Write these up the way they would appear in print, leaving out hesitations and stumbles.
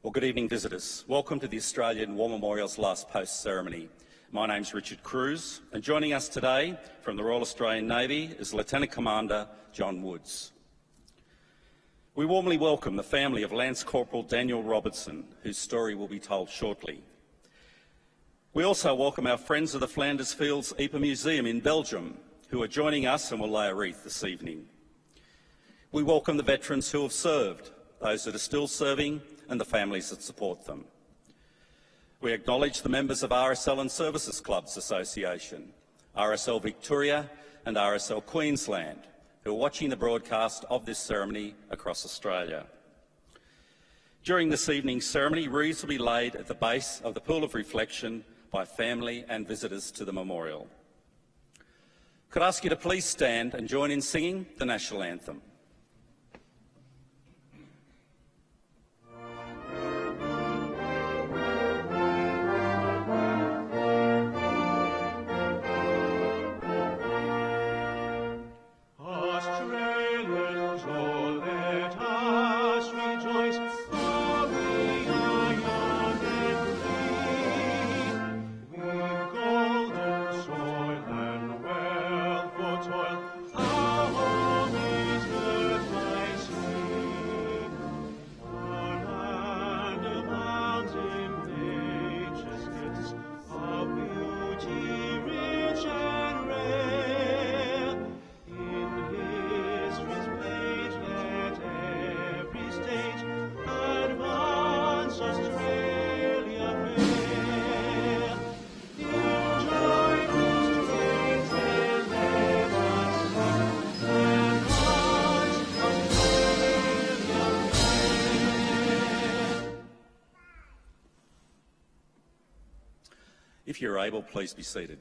Well, good evening, visitors. Welcome to the Australian War Memorial's last post ceremony. My name's Richard Cruz, and joining us today from the Royal Australian Navy is Lieutenant Commander John Woods. We warmly welcome the family of Lance Corporal Daniel Robertson, whose story will be told shortly. We also welcome our friends of the Flanders Fields Ypres Museum in Belgium, who are joining us and will lay a wreath this evening. We welcome the veterans who have served, those that are still serving, and the families that support them. We acknowledge the members of RSL and Services Clubs Association, RSL Victoria and RSL Queensland, who are watching the broadcast of this ceremony across Australia. During this evening's ceremony, wreaths will be laid at the base of the Pool of Reflection by family and visitors to the memorial. Could I ask you to please stand and join in singing the National Anthem? If you're able, please be seated.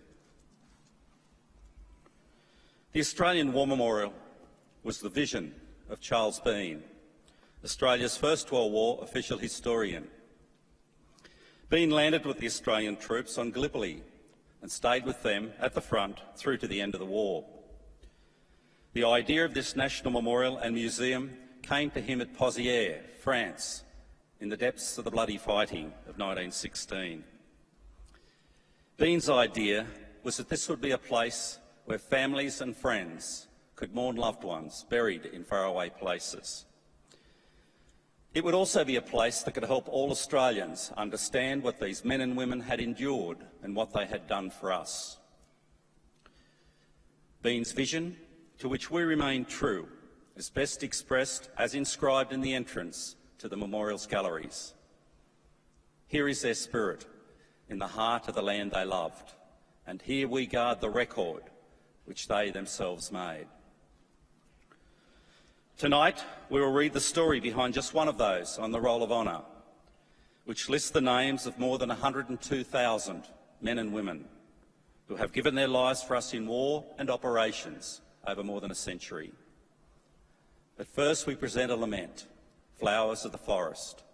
The Australian War Memorial was the vision of Charles Bean, Australia's First World War official historian. Bean landed with the Australian troops on Gallipoli and stayed with them at the front through to the end of the war. The idea of this national memorial and museum came to him at Pozières, France, in the depths of the bloody fighting of 1916. Bean's idea was that this would be a place where families and friends could mourn loved ones buried in faraway places. It would also be a place that could help all Australians understand what these men and women had endured and what they had done for us. Bean's vision, to which we remain true, is best expressed as inscribed in the entrance to the memorial's galleries. Here is their spirit, in the heart of the land they loved, and here we guard the record which they themselves made. Tonight, we will read the story behind just one of those on the Roll of Honour, which lists the names of more than 102,000 men and women who have given their lives for us in war and operations over more than a century. But first, we present a lament, Flowers of the Forest.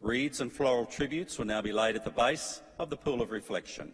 Wreaths and floral tributes will now be laid at the base of the Pool of Reflection.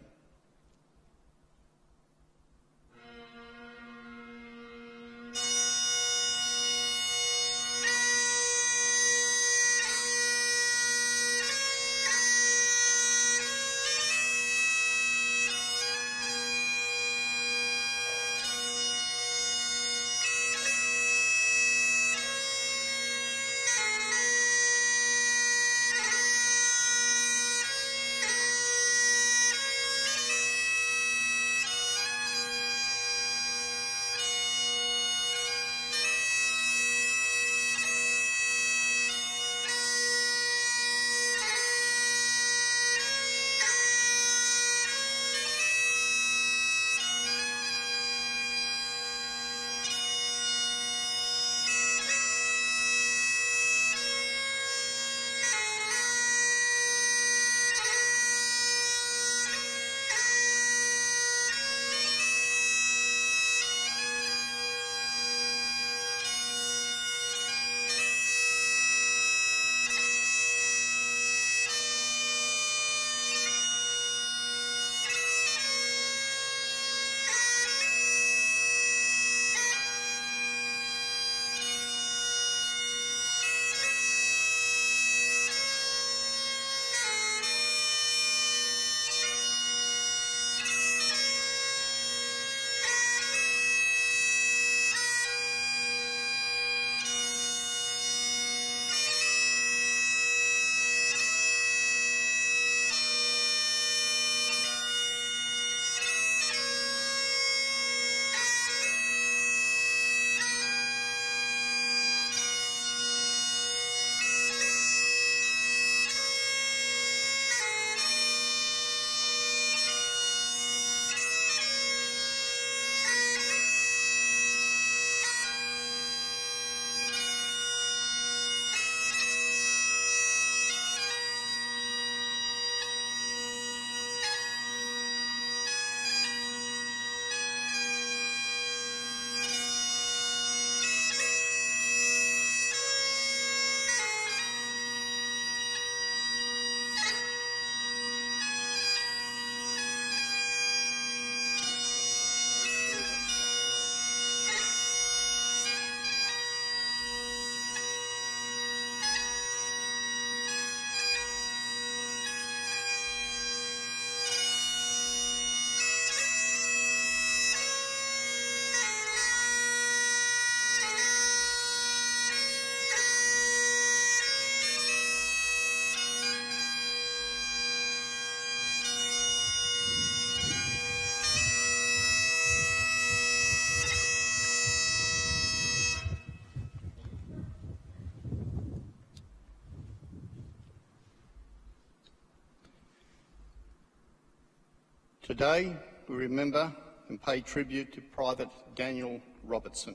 Today, we remember and pay tribute to Private Daniel Robertson.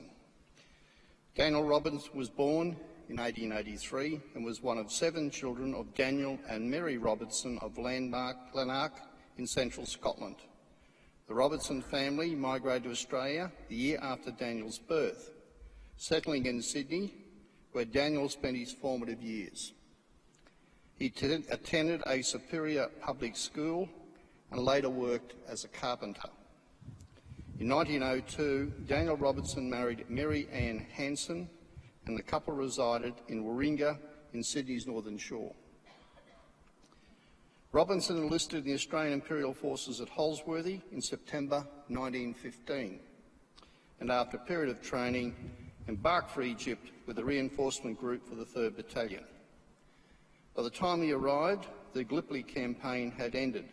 Daniel Robertson was born in 1883 and was one of 7 children of Daniel and Mary Robertson of Lanark in central Scotland. The Robertson family migrated to Australia the year after Daniel's birth, settling in Sydney, where Daniel spent his formative years. He attended a superior public school and later worked as a carpenter. In 1902, Daniel Robertson married Mary Ann Hanson, and the couple resided in Warringah in Sydney's Northern Shore. Robinson enlisted in the Australian Imperial Forces at Holsworthy in September 1915, and after a period of training, embarked for Egypt with a reinforcement group for the 3rd Battalion. By the time he arrived, the Gallipoli campaign had ended,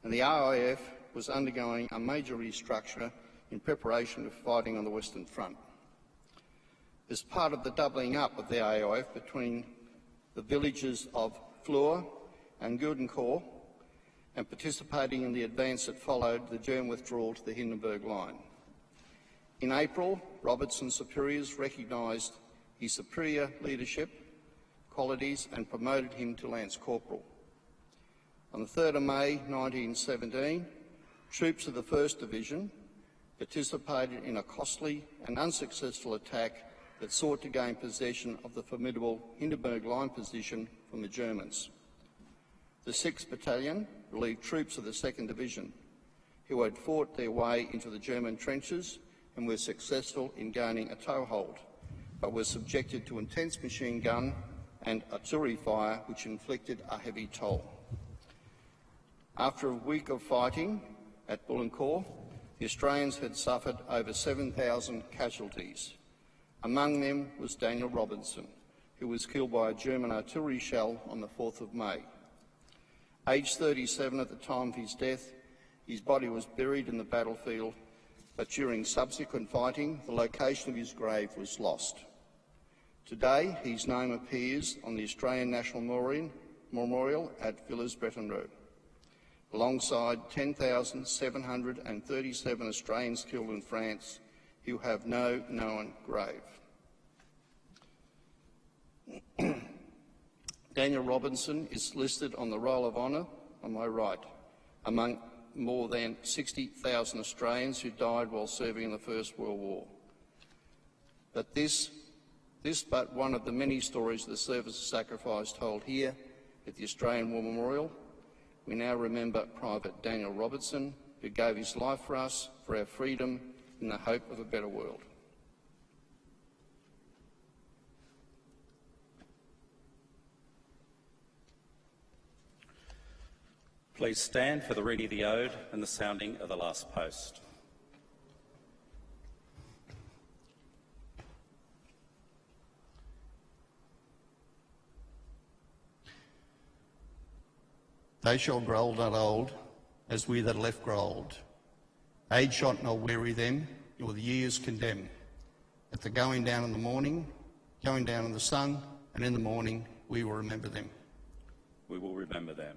and the RAF was undergoing a major restructure in preparation for fighting on the Western Front. As part of the doubling up of the RAF between the villages of Fleur and Goudencourt, and participating in the advance that followed the German withdrawal to the Hindenburg Line. In April, Robertson's superiors recognised his superior leadership qualities and promoted him to Lance Corporal. On the 3rd of May 1917, troops of the 1st Division participated in a costly and unsuccessful attack that sought to gain possession of the formidable Hindenburg Line position from the Germans. The 6th Battalion relieved troops of the 2nd Division, who had fought their way into the German trenches and were successful in gaining a toehold, but were subjected to intense machine gun and artillery fire, which inflicted a heavy toll. After a week of fighting at Bullecourt, the Australians had suffered over 7,000 casualties. Among them was Daniel Robertson, who was killed by a German artillery shell on the 4th of May. Aged 37 at the time of his death, his body was buried in the battlefield, but during subsequent fighting, the location of his grave was lost. Today, his name appears on the Australian National Memorial at Villers-Bretonneux, alongside 10,737 Australians killed in France who have no known grave. Daniel Robertson is listed on the Roll of Honour on my right, among more than 60,000 Australians who died while serving in the First World War. But this but one of the many stories of the service of sacrifice told here at the Australian War Memorial. We now remember Private Daniel Robertson, who gave his life for us, for our freedom, in the hope of a better world. Please stand for the reading of the Ode and the sounding of the last post. They shall grow not old, as we that are left grow old. Age shall not weary them, nor the years condemn. At the going down in the morning, going down in the sun, and in the morning we will remember them. We will remember them.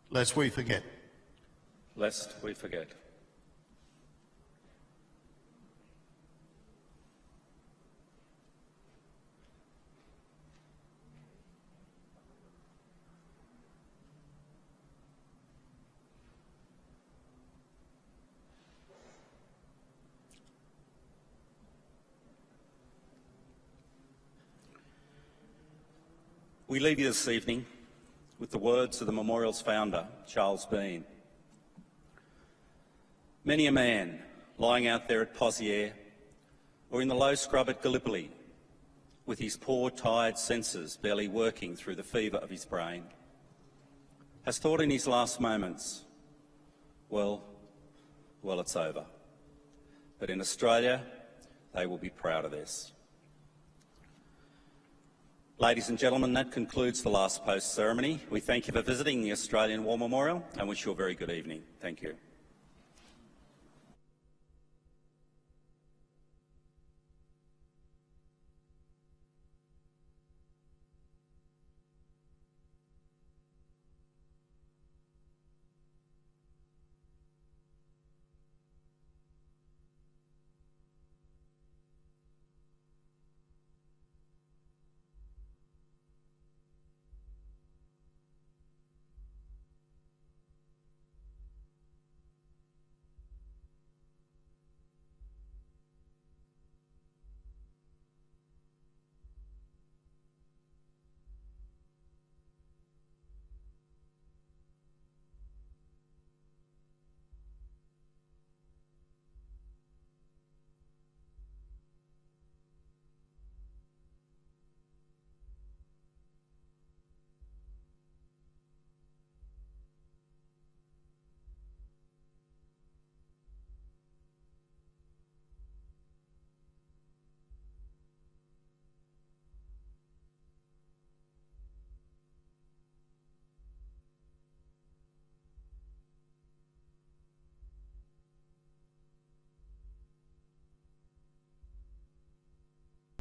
lest we forget. Lest we forget. We leave you this evening with the words of the memorial's founder, Charles Bean. Many a man lying out there at Pozières or in the low scrub at Gallipoli, with his poor, tired senses barely working through the fever of his brain, has thought in his last moments, well, it's over. But in Australia, they will be proud of this. Ladies and gentlemen, that concludes the last post ceremony. We thank you for visiting the Australian War Memorial and wish you a very good evening. Thank you.